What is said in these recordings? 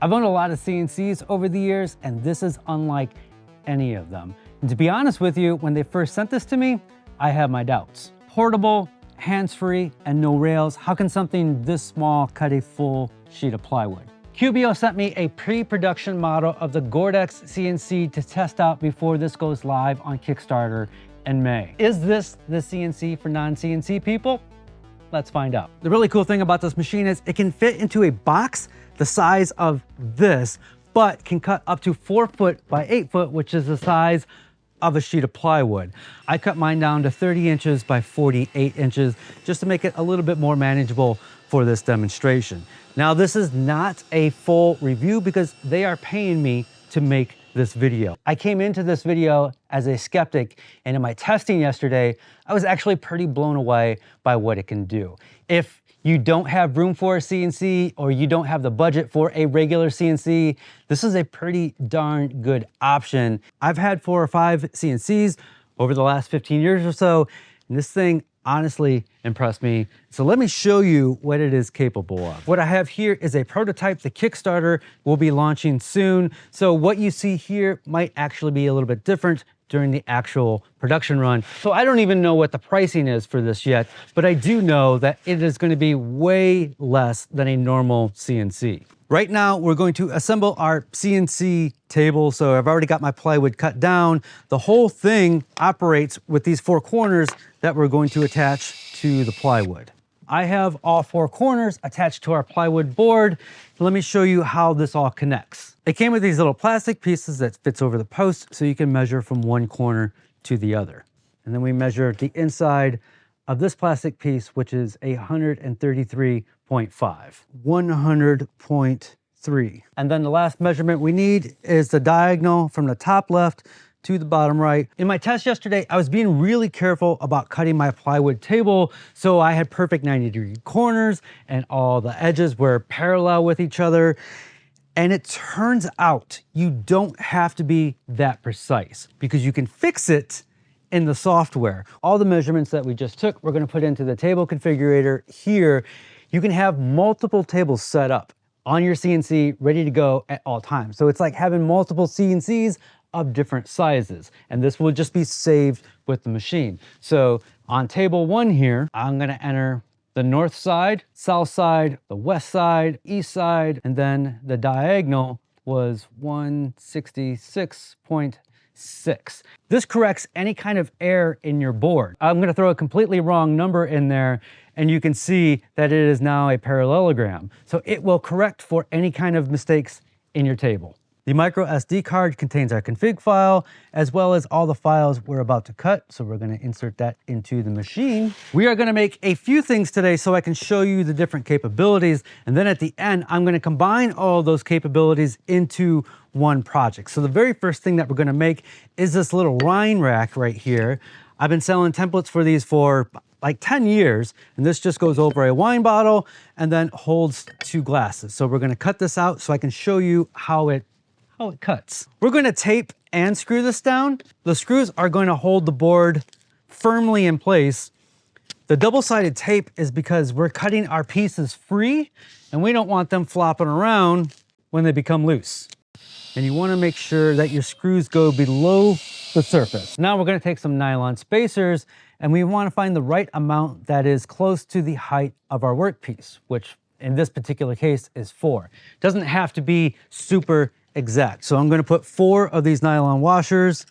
I've owned a lot of CNCs over the years, and this is unlike any of them. And to be honest with you, when they first sent this to me, I had my doubts. Portable, hands-free, and no rails. How can something this small cut a full sheet of plywood? QBO sent me a pre-production model of the Gordex CNC to test out before this goes live on Kickstarter in May. Is this the CNC for non-CNC people? Let's find out. The really cool thing about this machine is it can fit into a box the size of this, but can cut up to 4 foot by 8 foot, which is the size of a sheet of plywood. I cut mine down to 30 inches by 48 inches just to make it a little bit more manageable for this demonstration. Now, this is not a full review because they are paying me to make this video. I came into this video as a skeptic, and in my testing yesterday, I was actually pretty blown away by what it can do. If you don't have room for a CNC or you don't have the budget for a regular CNC, this is a pretty darn good option. I've had 4 or 5 CNCs over the last 15 years or so, and this thing honestly impressed me. So let me show you what it is capable of. What I have here is a prototype. The Kickstarter will be launching soon. So what you see here might actually be a little bit different during the actual production run. So I don't even know what the pricing is for this yet, but I do know that it is going to be way less than a normal CNC. Right now, we're going to assemble our CNC table. So I've already got my plywood cut down. The whole thing operates with these 4 corners that we're going to attach to the plywood. I have all 4 corners attached to our plywood board. Let me show you how this all connects. It came with these little plastic pieces that fits over the post so you can measure from one corner to the other. And then we measure the inside of this plastic piece, which is 133.5. 100.3. And then the last measurement we need is the diagonal from the top left to the bottom right. In my test yesterday, I was being really careful about cutting my plywood table, so I had perfect 90-degree corners and all the edges were parallel with each other. And it turns out you don't have to be that precise because you can fix it in the software. All the measurements that we just took, we're gonna put into the table configurator here. You can have multiple tables set up on your CNC ready to go at all times. So it's like having multiple CNCs of different sizes, and this will just be saved with the machine. So on table 1 here, I'm gonna enter the north side, south side, the west side, east side, and then the diagonal was 166.6. This corrects any kind of error in your board. I'm gonna throw a completely wrong number in there, and you can see that it is now a parallelogram. So it will correct for any kind of mistakes in your table. The micro SD card contains our config file, as well as all the files we're about to cut. So we're gonna insert that into the machine. We are gonna make a few things today so I can show you the different capabilities. And then at the end, I'm gonna combine all those capabilities into one project. So the very first thing that we're gonna make is this little wine rack right here. I've been selling templates for these for like 10 years, and this just goes over a wine bottle and then holds 2 glasses. So we're gonna cut this out so I can show you how it cuts. We're gonna tape and screw this down. The screws are going to hold the board firmly in place. The double-sided tape is because we're cutting our pieces free and we don't want them flopping around when they become loose. And you wanna make sure that your screws go below the surface. Now we're gonna take some nylon spacers and we wanna find the right amount that is close to the height of our workpiece, which in this particular case is 4. It doesn't have to be super exact. So I'm gonna put 4 of these nylon washers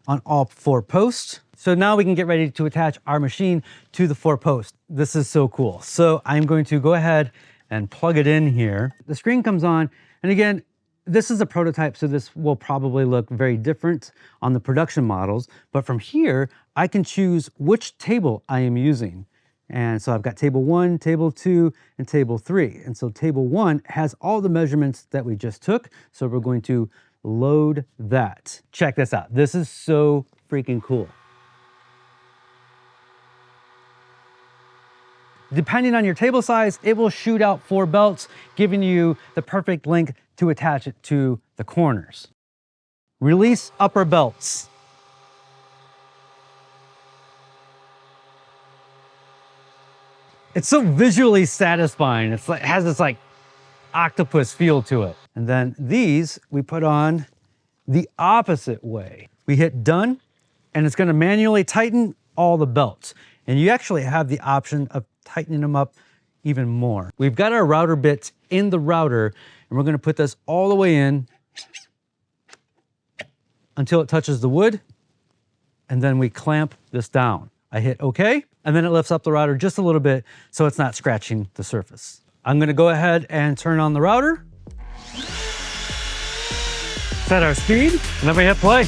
on all 4 posts. So now we can get ready to attach our machine to the 4 posts. This is so cool. So I'm going to go ahead and plug it in here. The screen comes on, and again, this is a prototype, so this will probably look very different on the production models. But from here, I can choose which table I am using. And so I've got table 1, table 2, and table 3. And so table 1 has all the measurements that we just took. So we're going to load that. Check this out. This is so freaking cool. Depending on your table size, it will shoot out 4 belts, giving you the perfect length to attach it to the corners. Release upper belts. It's so visually satisfying. It's like, it has this like octopus feel to it. And then these we put on the opposite way. We hit done, and it's gonna manually tighten all the belts. And you actually have the option of tightening them up even more. We've got our router bits in the router, and we're gonna put this all the way in until it touches the wood, and then we clamp this down. I hit OK, and then it lifts up the router just a little bit so it's not scratching the surface. I'm gonna go ahead and turn on the router, set our speed, and then we hit play.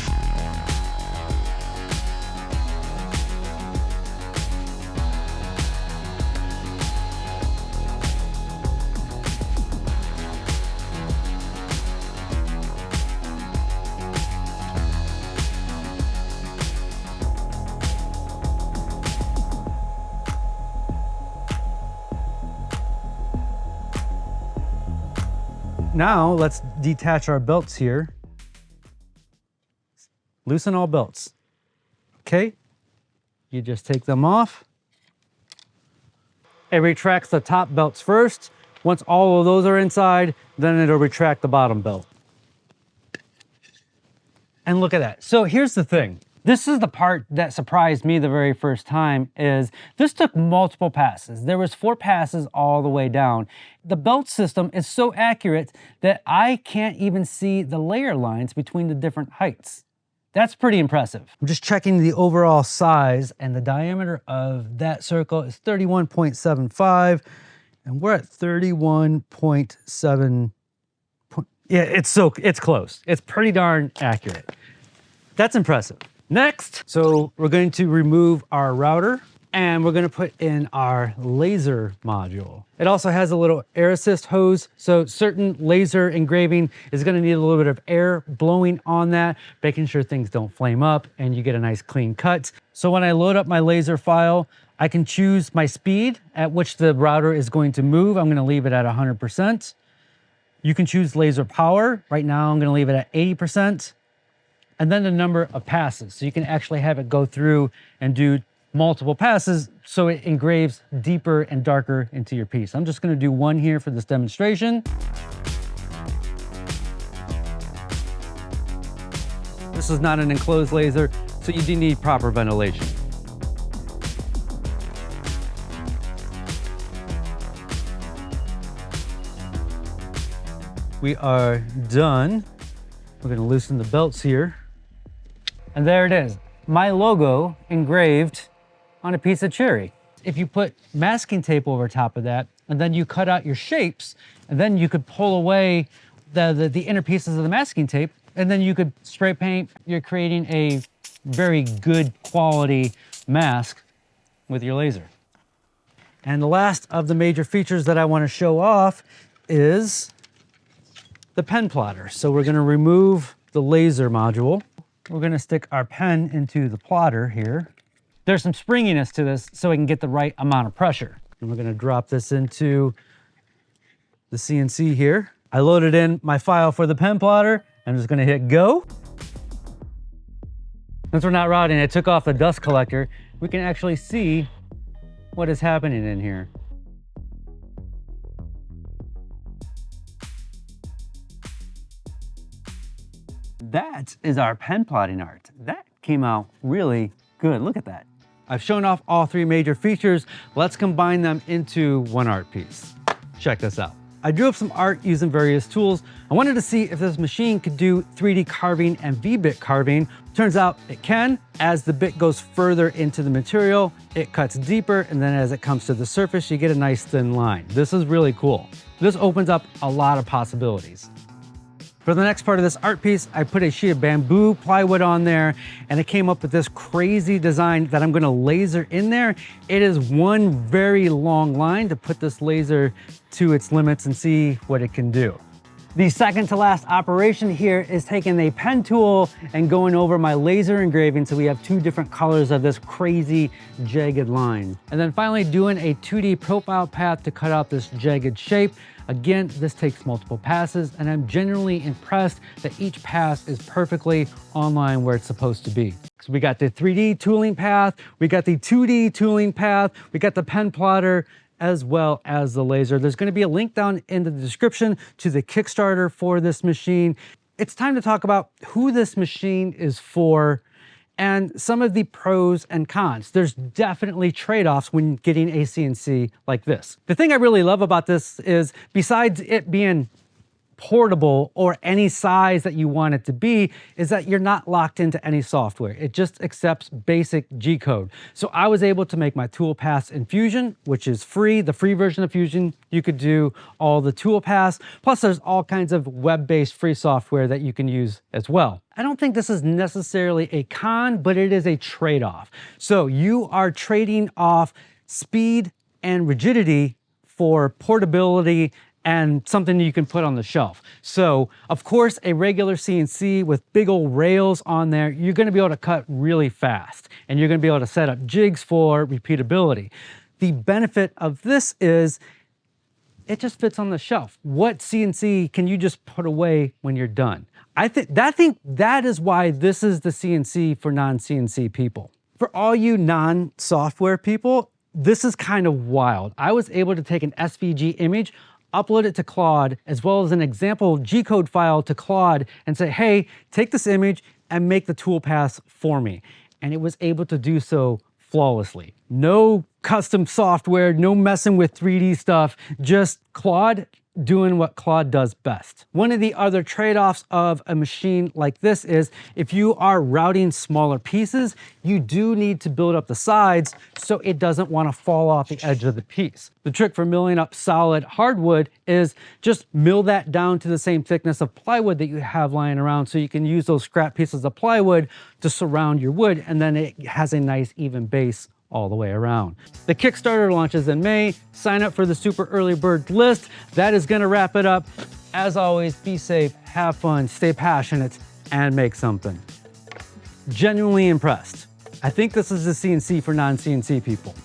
Now let's detach our belts here. Loosen all belts. Okay, you just take them off. It retracts the top belts first. Once all of those are inside, then it'll retract the bottom belt. And look at that. So here's the thing. This is the part that surprised me the very first time. Is this took multiple passes. There was 4 passes all the way down. The belt system is so accurate that I can't even see the layer lines between the different heights. That's pretty impressive. I'm just checking the overall size, and the diameter of that circle is 31.75, and we're at 31.7. Yeah, it's close. It's pretty darn accurate. That's impressive. Next, so we're going to remove our router, and we're going to put in our laser module. It also has a little air assist hose, so certain laser engraving is going to need a little bit of air blowing on that, making sure things don't flame up and you get a nice clean cut. So when I load up my laser file, I can choose my speed at which the router is going to move. I'm going to leave it at 100%. You can choose laser power. Right now I'm going to leave it at 80%. And then the number of passes. So you can actually have it go through and do multiple passes so it engraves deeper and darker into your piece. I'm just gonna do one here for this demonstration. This is not an enclosed laser, so you do need proper ventilation. We are done. We're gonna loosen the belts here. And there it is, my logo engraved on a piece of cherry. If you put masking tape over top of that, and then you cut out your shapes, and then you could pull away the inner pieces of the masking tape, and then you could spray paint. You're creating a very good quality mask with your laser. And the last of the major features that I want to show off is the pen plotter. So we're going to remove the laser module. We're going to stick our pen into the plotter here. There's some springiness to this so we can get the right amount of pressure. And we're going to drop this into the CNC here. I loaded in my file for the pen plotter. I'm just going to hit go. Since we're not routing, I took off the dust collector. We can actually see what is happening in here. That is our pen plotting art. That came out really good. Look at that. I've shown off all 3 major features. Let's combine them into one art piece. Check this out. I drew up some art using various tools. I wanted to see if this machine could do 3D carving and V-bit carving. Turns out it can. As the bit goes further into the material, it cuts deeper, and then as it comes to the surface, you get a nice thin line. This is really cool. This opens up a lot of possibilities. For the next part of this art piece, I put a sheet of bamboo plywood on there, and it came up with this crazy design that I'm gonna laser in there. It is one very long line to put this laser to its limits and see what it can do. The second to last operation here is taking a pen tool and going over my laser engraving so we have 2 different colors of this crazy jagged line. And then finally doing a 2D profile path to cut out this jagged shape. Again, this takes multiple passes, and I'm genuinely impressed that each pass is perfectly online where it's supposed to be. So we got the 3D tooling path, we got the 2D tooling path, we got the pen plotter, as well as the laser. There's going to be a link down in the description to the Kickstarter for this machine. It's time to talk about who this machine is for and some of the pros and cons. There's definitely trade-offs when getting a CNC like this. The thing I really love about this is, besides it being portable or any size that you want it to be, is that you're not locked into any software. It just accepts basic G code. So I was able to make my tool paths in Fusion, which is free. The free version of Fusion, you could do all the tool paths. Plus there's all kinds of web-based free software that you can use as well. I don't think this is necessarily a con, but it is a trade-off. So you are trading off speed and rigidity for portability and something you can put on the shelf. So, of course, a regular CNC with big old rails on there, you're gonna be able to cut really fast, and you're gonna be able to set up jigs for repeatability. The benefit of this is it just fits on the shelf. What CNC can you just put away when you're done? I think that is why this is the CNC for non-CNC people. For all you non-software people, this is kind of wild. I was able to take an SVG image, upload it to Claude, as well as an example G-code file to Claude and say, hey, take this image and make the tool paths for me. And it was able to do so flawlessly. No custom software, no messing with 3D stuff, just Claude doing what Claude does best. One of the other trade-offs of a machine like this is if you are routing smaller pieces, you do need to build up the sides so it doesn't want to fall off the edge of the piece. The trick for milling up solid hardwood is just mill that down to the same thickness of plywood that you have lying around, so you can use those scrap pieces of plywood to surround your wood, and then it has a nice even base all the way around. The Kickstarter launches in May. Sign up for the super early bird list. That is going to wrap it up. As always, be safe, have fun, stay passionate, and make something. Genuinely impressed. I think this is the CNC for non-CNC people.